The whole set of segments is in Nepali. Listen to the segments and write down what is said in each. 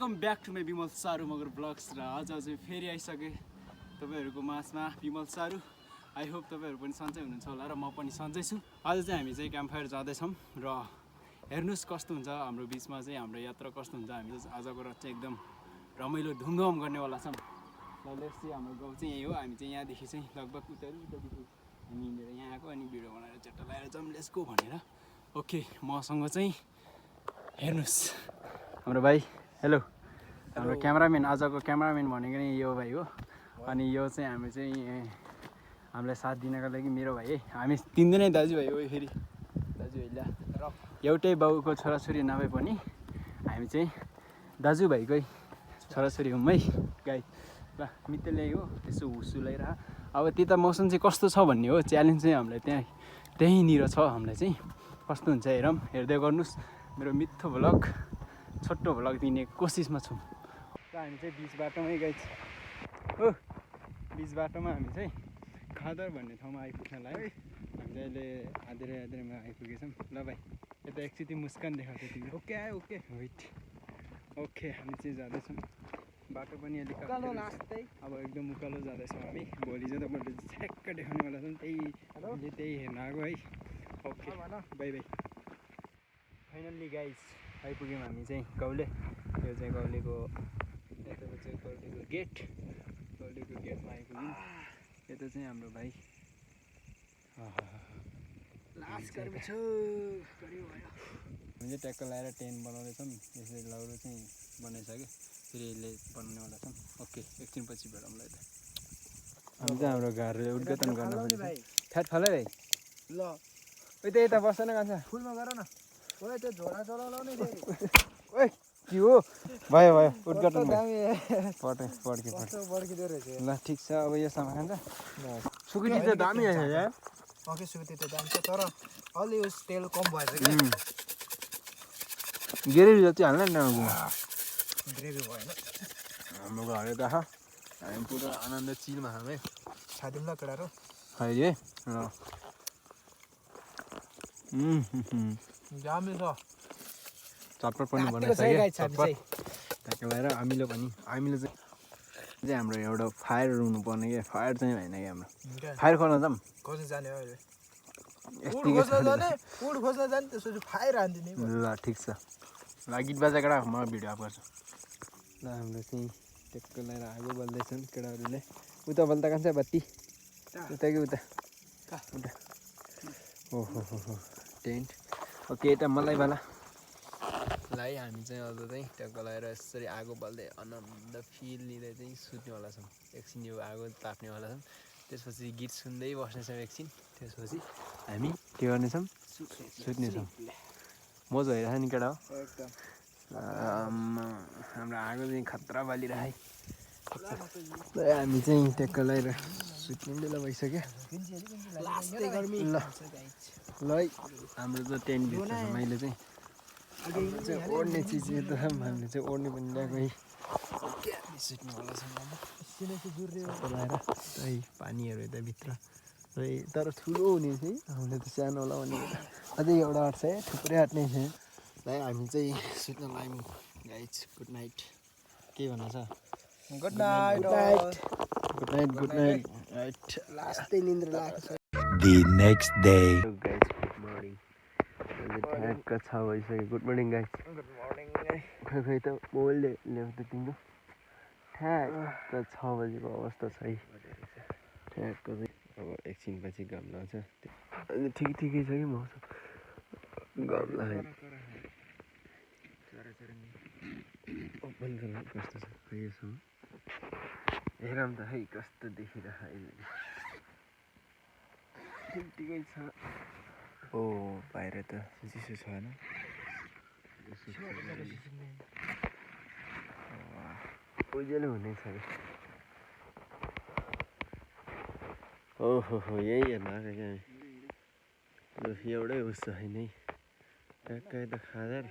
Welcome back to my Bimal Saru Magar blogs र आज चाहिँ फेरि आइसकेँ तपाईँहरूको माझमा विमल सारू। आई होप तपाईँहरू पनि सन्चै हुनुहुन्छ होला र म पनि सन्चै छु। आज चाहिँ हामी चाहिँ क्याम्पफायर जाँदैछौँ र हेर्नुहोस् कस्तो हुन्छ हाम्रो बिचमा चाहिँ हाम्रो यात्रा कस्तो हुन्छ। हामी आजको रात चाहिँ एकदम रमाइलो धुमधाम गर्नेवाला छौँ। ल लेट्स चाहिँ हाम्रो गाउँ चाहिँ यही हो। हामी चाहिँ यहाँदेखि चाहिँ लगभग उतादेखि हामी हिँडेर यहाँ आएको अनि भिडियो बनाएर चट्टा लगाएर जाउँ लेट्स गो भनेर। ओके मसँग चाहिँ हेर्नुहोस् हाम्रो भाइ। हेलो हाम्रो क्यामेराम्यान, आजको क्यामेराम्यान भनेको नि यो भाइ हो। अनि यो चाहिँ हामी चाहिँ हामीलाई साथ दिनको लागि मेरो भाइ है। हामी तिनजनै दाजुभाइ हो फेरि दाजुभाइ ल एउटै बाउको छोराछोरी नभए पनि हामी चाहिँ दाजुभाइकै छोराछोरी हौँ है गाई। ल मित्र ल्याइ हो त्यसो हुसु ल्याइरह। अब त्यता मौसम चाहिँ कस्तो छ भन्ने हो च्यालेन्ज चाहिँ हामीलाई त्यहीँनिर छ। हामीलाई चाहिँ कस्तो हुन्छ हेरौँ, हेर्दै गर्नुहोस् मेरो मिठो भ्लग, छोटो भ्लग दिने कोसिसमा छौँ। र हामी चाहिँ बिच बाटोमै गइ हो, बिच बाटोमा हामी चाहिँ खादर भन्ने ठाउँमा आइपुग्न लाग्यो। हामी चाहिँ अहिले आधेरमा आइपुगेछौँ। ल भाइ यता एकचोटि मुस्कान देखाएको तिम्रो। ओके आयो ओके वेट ओके। हामी चाहिँ जाँदैछौँ, बाटो पनि अलिक अब एकदम उकालो जाँदैछौँ हामी। भोलि चाहिँ तपाईँले छ्याक्क देखाउनेवाला छौँ, त्यही हेर्न आएको है। Okay by by. Finally guys आइपुग्यौँ हामी चाहिँ गाउँले। यो चाहिँ गाउँलेको यताको चाहिँ गाउँलेको गेटमा आइपुग्यौँ। यता चाहिँ हाम्रो भाइ हामी चाहिँ ट्याक्क लगाएर टेन्ट बनाउँदैछौँ। यसरी लौरो चाहिँ बनाइसक्यो, फेरि यसले बनाउनेवाला छौँ। ओके एकछिन पछि भेटौँला यता। हामी चाहिँ हाम्रो घरले उद्घाटन गर्न फ्याट फालै भाइ। ल यता बस्दैन कान्छ फुलमा गर न। ओए त्यो झोला चलाउने ओए के हो भयो उद्घाटन पड्किँदो रहेछ। ल ठिक छ। अब यो सामान खान्छ सुकुटी त दामी रहेछ यार। ओके सुकुटी त दामी छ तर अलि उस तेल कम भएछ क्या। ग्रेभी जति हाल्न नि ग्रेभी भएन। हाम्रो घर यता छ, हामी पुरा आनन्द चिलमा खाऊँ है। खाइदिउँ ल केटाहरू खैदिए ल। दामी छ, चटपट पनि बनाइसक्यो। ट्याक्क लगाएर हामीले चाहिँ हाम्रो एउटा फायर हुनुपर्ने क्या। फायर चाहिँ होइन कि हाम्रो फायर खोल्न जाऊँ। खोज्न जाने हो अहिले त्यसपछि फायर हान्दिने। ल ठिक छ। ल गीत बाजा केटा म भिडियो अफ गर्छु। ल हाम्रो चाहिँ ट्याक्क लगाएर आगो बल्दैछन् केटाहरूले। उता बल्दा कान्छ बत्ती उता कि उता ओहो टेन्ट ओके। यता मलाई वाला लाई हामी चाहिँ अझ चाहिँ ट्याक्क लगाएर यसरी आगो बल्दै आनन्द फिल लिँदै चाहिँ सुत्नेवाला छौँ। एकछिन यो आगो ताप्नेवाला छौँ, त्यसपछि गीत सुन्दै बस्नेछौँ एकछिन। त्यसपछि हामी के गर्नेछौँ, सुत्नेछौँ। मजा भइरहेछ नि केटा हो एकदम। हाम्रो आगो चाहिँ खतरा बलिरहेछ। हामी चाहिँ ट्याक्क लगाएर सुत्ने बेला भइसक्यो। ल ल हाम्रो चाहिँ टेन्ट भित्र छ। मैले चाहिँ ओड्ने चिज यता छ, हामीले चाहिँ ओड्ने पनि ल्याएको है। ओके हामी सुत्नेवाला छौँ लगाएर है। पानीहरू यता भित्र तर ठुलो हुने चाहिँ हामीले त सानो होला भनेको त अझै एउटा आँट्छ है, थुप्रै आँट्ने छ। ल हामी चाहिँ सुत्न लाग्यौँ गाइज। Good night. के भन्नु छ? Good night good night good night right. लास्टै निन्द्रा लाग्छ। The next day. Guys, good morning. ठ्याक्क 6 बजिसक्यो। Good morning guys. Good morning. खै त मोबाइलले ल्याउँछ तिम्रो ठ्याक्क 6 बजेको अवस्था छ है। ठ्याक्क चाहिँ अब एकछिन पछि घाम लाग्छ। अहिले ठिकै छ कि मौसम घाम लाग्यो। ओपन कलर कस्तो छ खै यसो हेरौँ त है कस्तो देखिरहेको अहिले। ठिकै छ। ओ बाहिर त चिसो छ होइन। उज्यालो हुनेछ कि ओहो यही हेर्न आएको क्या हामी। एउटै उस होइन है ट्याक्क यता खादर।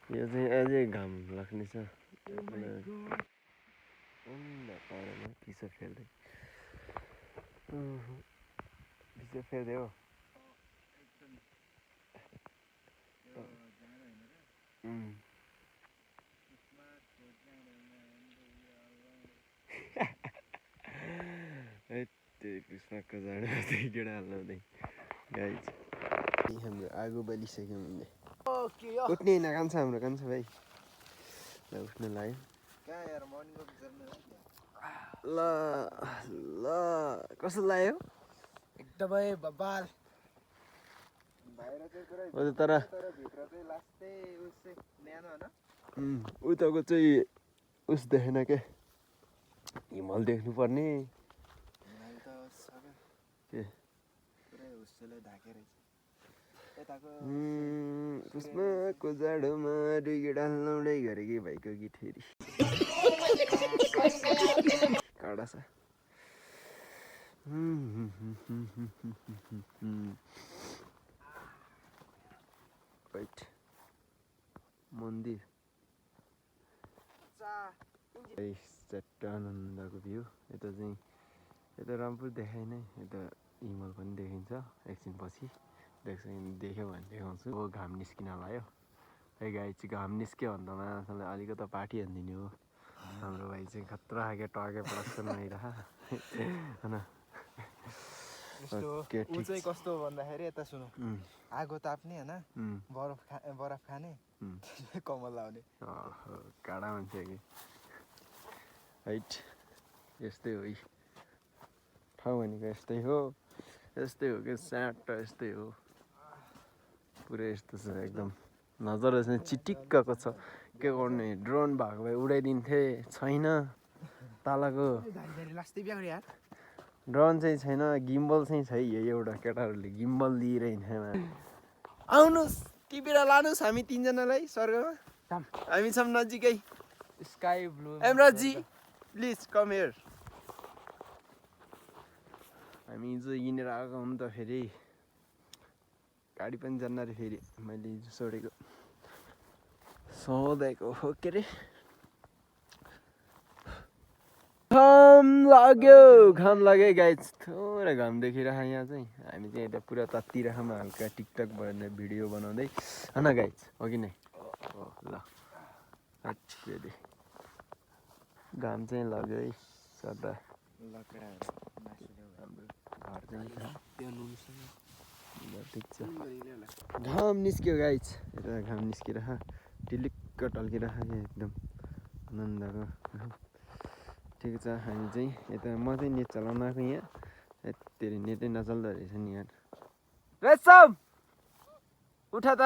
यो चाहिँ अझै घाम लाग्नेछ। पिसो फेर्दै पिसो फेर्दै हो। त्यही कृष्णको जाडो त्यही केटा हाल्नुहुँदै गाइज हाम्रो आगो बलिसक्यो हामीले उठ्ने होइन कान्छ हाम्रो कान्छ भाइ ल उठ्नु लाग्यो ल ल कस्तो लाग्यो एकदमै बबाल तर उताको चाहिँ उस देखेन के हिमाल देख्नुपर्ने पुष्पको जाडोमा दुई केटा लौडै गरे कि भाइको गीत फेरि काडा छ राइट मन्दिर चट्टानन्दको भ्यू यता चाहिँ यता रामपुर देखाइ नै यता हिमाल पनि देखिन्छ एकछिन पछि देख्यो भने देखाउँछु अब घाम निस्किन लाग्यो है गाई चाहिँ घाम निस्क्यो भने त मान्छेलाई अलिकति पार्टी हानिदिने हो हाम्रो भाइ चाहिँ खतरा खाके टके प्रडक्सन भइरह होइन ऊ चाहिँ कस्तो भन्दाखेरि यता सुनौ आगो ताप्ने होइन बरफ खाने कमल लाउने काडा मान्छे कि हाइट यस्तै हो ठाउँ भनेको यस्तै हो कि स्याट यस्तै हो पुरै यस्तो छ एकदम नजर चाहिँ चिटिक्कको छ के गर्ने ड्रोन भएको भए उडाइदिन्थे छैन तालाको ड्रोन चाहिँ छैन गिम्बल चाहिँ छ एउटा केटाहरूले गिम्बल लिएर हिँड्छ आउनुहोस् टिपेर लानुहोस् हामी तिनजनालाई स्वर्गमा हामी छौँ नजिकै स्काई ब्लू एमराजी प्लिज कम हियर हामी हिजो हिँडेर आएको हौँ त फेरि गाडी पनि जान्न रे फेरि मैले हिजो सोधेको हो के अरे घाम लाग्यो गाइज थोरै घाम देखिरहेको यहाँ चाहिँ हामी चाहिँ यता पुरा तात्तिरहेको हल्का टिकटक भएर भिडियो बनाउँदै होइन गाइज हो कि नै हो ल घाम चाहिँ लाग्यो है सदा ठिक छ घाम निस्क्यो गाइज यता घाम निस्केर टिलिक्क टल्किरह एकदम आनन्दको घाम ठिक छ हामी चाहिँ यता म चाहिँ नेट चलाउन आएको यहाँ यति नेटै नचल्दो रहेछ नि यहाँ रेसम उठा त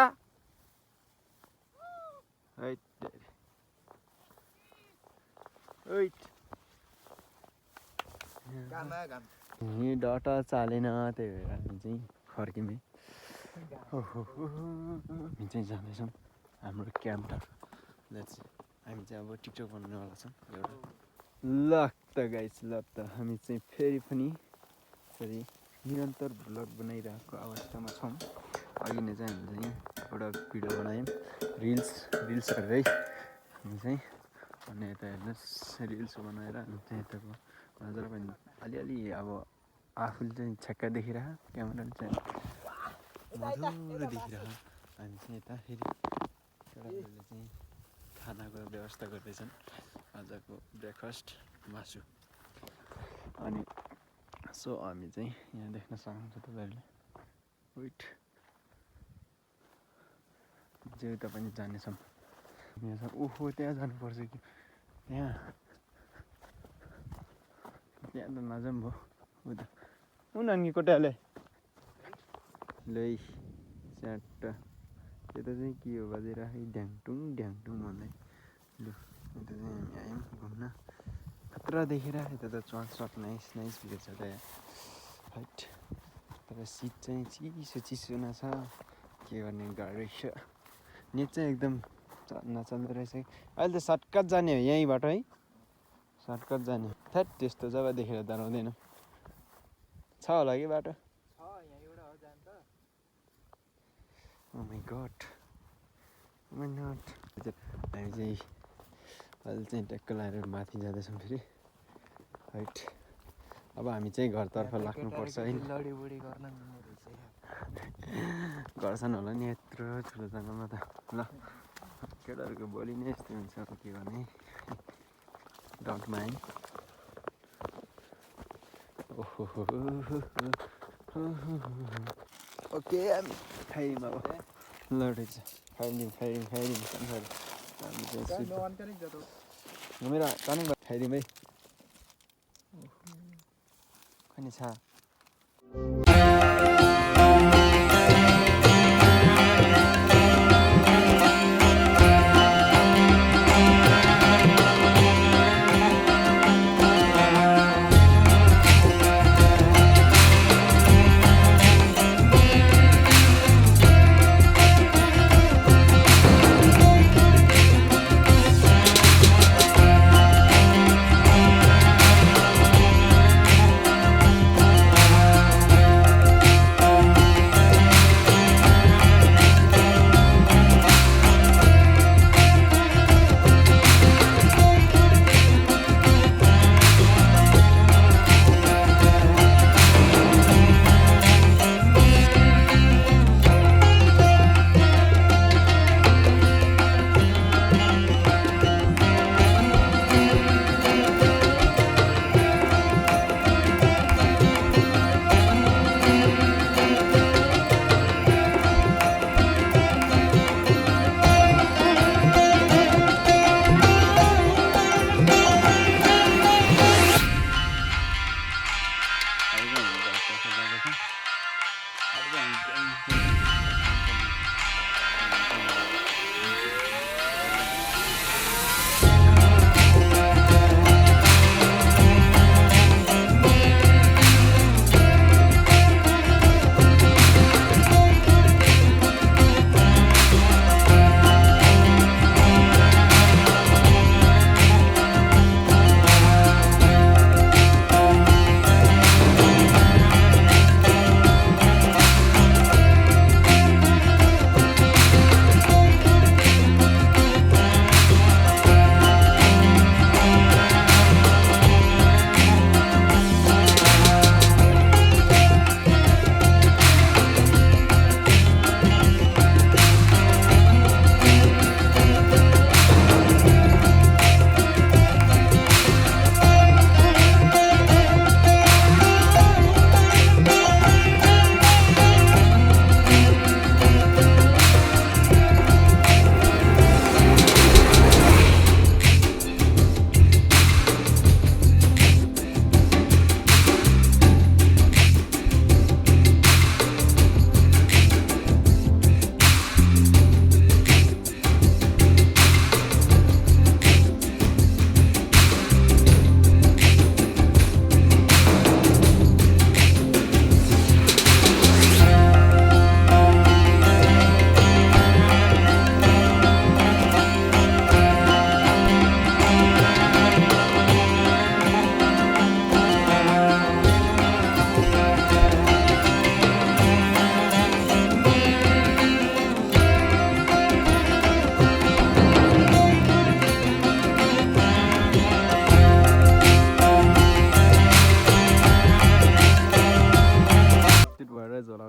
यहीँ डाटा चालेन त्यही भएर हामी चाहिँ फर्किँदै हामी चाहिँ जाँदैछौँ हाम्रो क्याम्पटर हामी चाहिँ अब टिकटक बनाउनेवाला छौँ एउटा ल त गाइस ल त हामी चाहिँ फेरि पनि यसरी निरन्तर भ्लग बनाइरहेको अवस्थामा छौँ अघि नै चाहिँ हामी चाहिँ एउटा भिडियो बनायौँ रिल्स गरेरै हामी चाहिँ अनि यता हेर्नुहोस् रिल्स बनाएर हामी चाहिँ यताको नजर पनि अलिअलि अब आफूले चाहिँ छ्याक्का देखिरह क्यामेराले चाहिँ मधुरो देखिरह हामी चाहिँ यता फेरि केटाहरूले चाहिँ खानाको व्यवस्था गर्दैछन् आजको ब्रेकफास्ट मासु अनि सो हामी चाहिँ यहाँ देख्न सक्नुहुन्छ तपाईँहरूले वेट जे उता पनि जानेछौँ यहाँ ओहो त्यहाँ जानुपर्छ कि त्यहाँ त नजाउँ भयो उता उनी कोटाले लै च्याट्ट यता चाहिँ के हो बजिरहेको ढ्याङटुङ भन्दै लु यता चाहिँ हामी आयौँ घुम्न खतरा देखेर यता त चुवाक नाइस भिडियो छ त यहाँ हाइट तर सिट चाहिँ चिसो न छ के गर्ने गाह्रो छ नेट चाहिँ एकदम नचल्दो रहेछ अहिले त सर्टकट जाने हो यहीँबाट है सर्टकट जाने थ्याट त्यस्तो जग्गा देखेर डराउँदैन छ होला कि बाटो Oh my god. हामी चाहिँ अहिले चाहिँ ट्याक्क लगाएर माथि जाँदैछौँ फेरि हाइट अब हामी चाहिँ घरतर्फ लाग्नुपर्छ है गर्छन् होला नि यत्रो ठुलो जग्गामा त ल केटाहरूको बोली नै यस्तो हुन्छ अब के गर्ने डोन्ट माइन्ड ओके हामी फायरिङमा अब लडेको छ फायरिङ मेरा टर्निङ फायरिङ भाइ खनि छ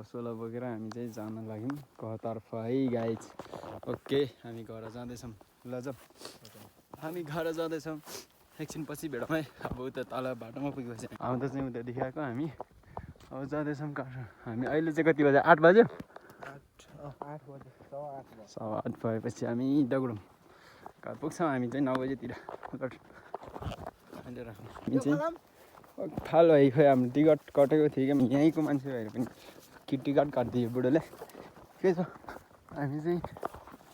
सोला बोकेर हामी चाहिँ जान लाग्यौँ घरतर्फ है गाइज ओके हामी घर जाँदैछौँ ल जाउँ हामी घर जाँदैछौँ एकछिन पछि भेटौँ है अब उता तल बाटोमा पुगेपछि आउँदा चाहिँ उता देखाएको हामी अब जाँदैछौँ हामी अहिले चाहिँ कति बज्यो 8 बज्यो 8 भएपछि हामी दगुडौँ घर पुग्छौँ हामी चाहिँ 9 बजेतिर अहिले राखौँ हामी चाहिँ फाल है खोइ हाम्रो टिकट कटेको थियो कि यहीँको मान्छे भएर पनि कि टिकट काटिदियो बुढोले के छ हामी चाहिँ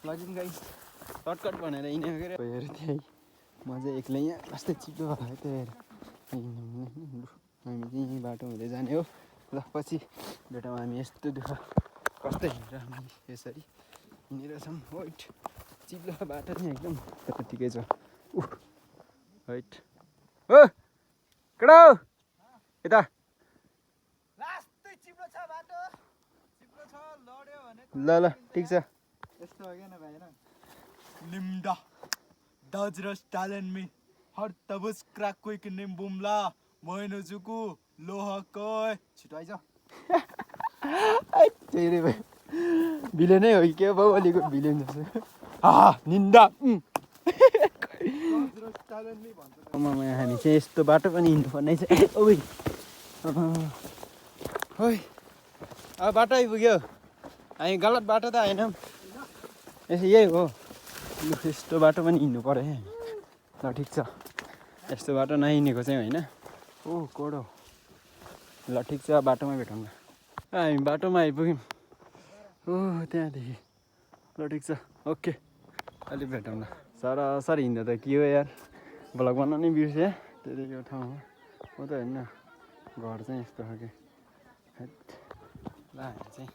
लगिन गाई सर्टकट भनेर हिँडेको के अरे हेर त्यही म चाहिँ एक्लै यहाँ कस्तै छिटो भयो त्यही भएर हामी चाहिँ यहीँ बाटो हुँदै जाने हो ल पछि भेटौँ हामी यस्तो दुःख कस्तै हिँडेर हामी यसरी हिँडिरहेछौँ वेट चिप्लो बाटो चाहिँ एकदम तर ठिकै छ वेट हो केटा हो यता ल ल ठिक छ यस्तो हो क्या भाइ निम्दा दजरस टालेन मी हर तबस क्राक कोई के निम बुमला मोइनो जुकु लोह कोय छिटो आइज तेरे भाइ भिलेनै हो कि के भयो अलिको भिलेन जस्तो हा निन्दा हामी चाहिँ यस्तो बाटो पनि हिँड्नु पर्ने छ ओइ खोइ अब बाटो आइपुग्यो हामी गलत बाटो त आएनौँ यसो यही हो लु यस्तो बाटो पनि हिँड्नु पऱ्यो है ल ठिक छ यस्तो बाटो नहिँडेको चाहिँ होइन ओ कोडो ल ठिक छ बाटोमै भेटौँ न हामी बाटोमा आइपुग्यौँ ओ त्यहाँदेखि ल ठिक छ ओके अलिक भेटौँ ल सरासर हिँड्दा त के हो यार ब्लग बनाउनै बिर्सेँ त्यतिको ठाउँमा हो त होइन घर चाहिँ यस्तो खालके ल हामी चाहिँ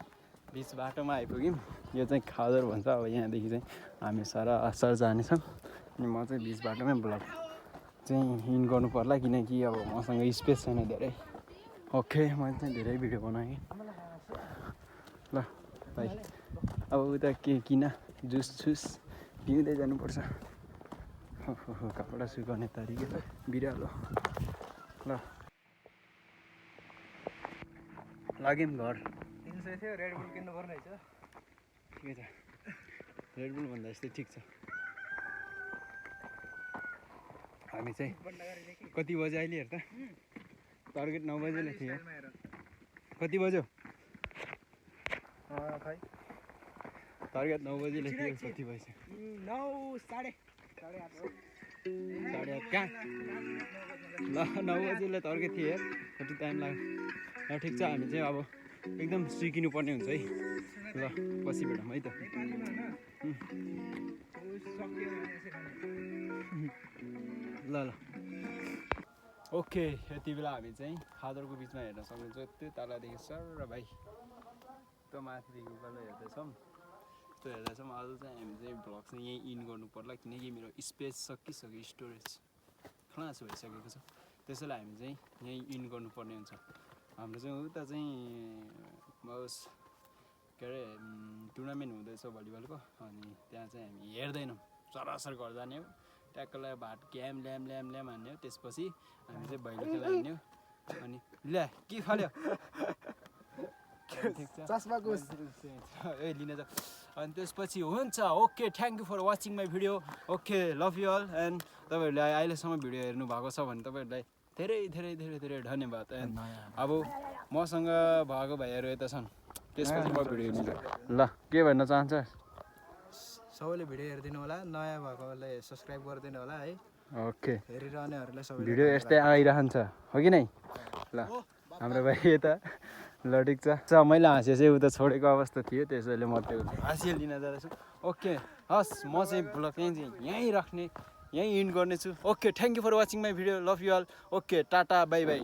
बिच बाटोमा आइपुग्यौँ यो चाहिँ खादर भन्छ अब यहाँदेखि चाहिँ हामी सरासर जानेछौँ अनि म चाहिँ बिच बाटोमै ब्लग चाहिँ इन गर्नु पर्ला किनकि अब मसँग स्पेस छैन धेरै ओके मैले चाहिँ धेरै भिडियो बनाएँ ल भाइ अब उता के किन जुस सुस पिउँदै जानुपर्छ हो कपडा सुकाउने तरिका बिरालो ल लाग्यौँ घर 300 थियो रेड बुल किन्नु पर्ने रहेछ ठिकै छ रेड बुल भन्दा यस्तै ठिक छ हामी चाहिँ कति बजे अहिले हेर त टार्गेट 9 बजेले थियो कति बज्यो खै टार्गेट 9 बजेले थियो कति बज्यो 9 साढे 8:30 कहाँ ल 9 बजेले टार्गेट थियो हेर कति टाइम लाग्यो ल ठिक छ हामी चाहिँ अब एकदम सिकिनु पर्ने हुन्छ है ल पछि भेटौँ है त ल ल ओके यति बेला हामी चाहिँ खादरको बिचमा हेर्न सक्नुहुन्छ त्यो तलदेखि सर र भाइ त्यो माथिदेखि उकालो हेर्दैछौँ त्यो हेर्दैछौँ आज चाहिँ हामी चाहिँ भ्लग चाहिँ यहीँ इन गर्नु पर्ला किनकि मेरो स्पेस सकिसक्यो स्टोरेज खलास भइसकेको छ त्यसैले हामी चाहिँ यहीँ इन गर्नुपर्ने हुन्छ हाम्रो चाहिँ उता चाहिँ के अरे टुर्नामेन्ट हुँदैछ भलिबलको अनि त्यहाँ चाहिँ हामी हेर्दैनौँ सरासर घर जाने हो ट्याक्कलाई भात क्याम ल्याम ल्याम ल्याम हान्ने हो त्यसपछि हामी चाहिँ भैलो खेला हिँड्ने हो अनि ल्या के फाल्यो चस्माको ए लिन जा अनि त्यसपछि हुन्छ okay thank you for watching my video okay love you all and तपाईँहरूले अहिलेसम्म भिडियो हेर्नु भएको छ भने तपाईँहरूलाई धेरै धेरै धेरै धेरै धन्यवाद एन्ड अब मसँग भएको भाइहरू यता छन् त्यसपछि म भिडियो हेर्नु ल के भन्न चाहन्छ सबैले भिडियो हेरिदिनु होला नयाँ भएकोले सब्सक्राइब गरिदिनु होला है ओके हेरिरहनेहरूलाई सबै भिडियो यस्तै आइरहन्छ हो कि नै ल हाम्रो भाइ यता ल ठिक छ मैले हाँसे चाहिँ उता छोडेको अवस्था थियो त्यसैले म त्यो हाँसियो लिन जाँदैछु ओके हस् म चाहिँ ब्लग यहीँ राख्ने यहीँ इन्ड गर्नेछु okay thank you for watching my video love you all okay tata bye by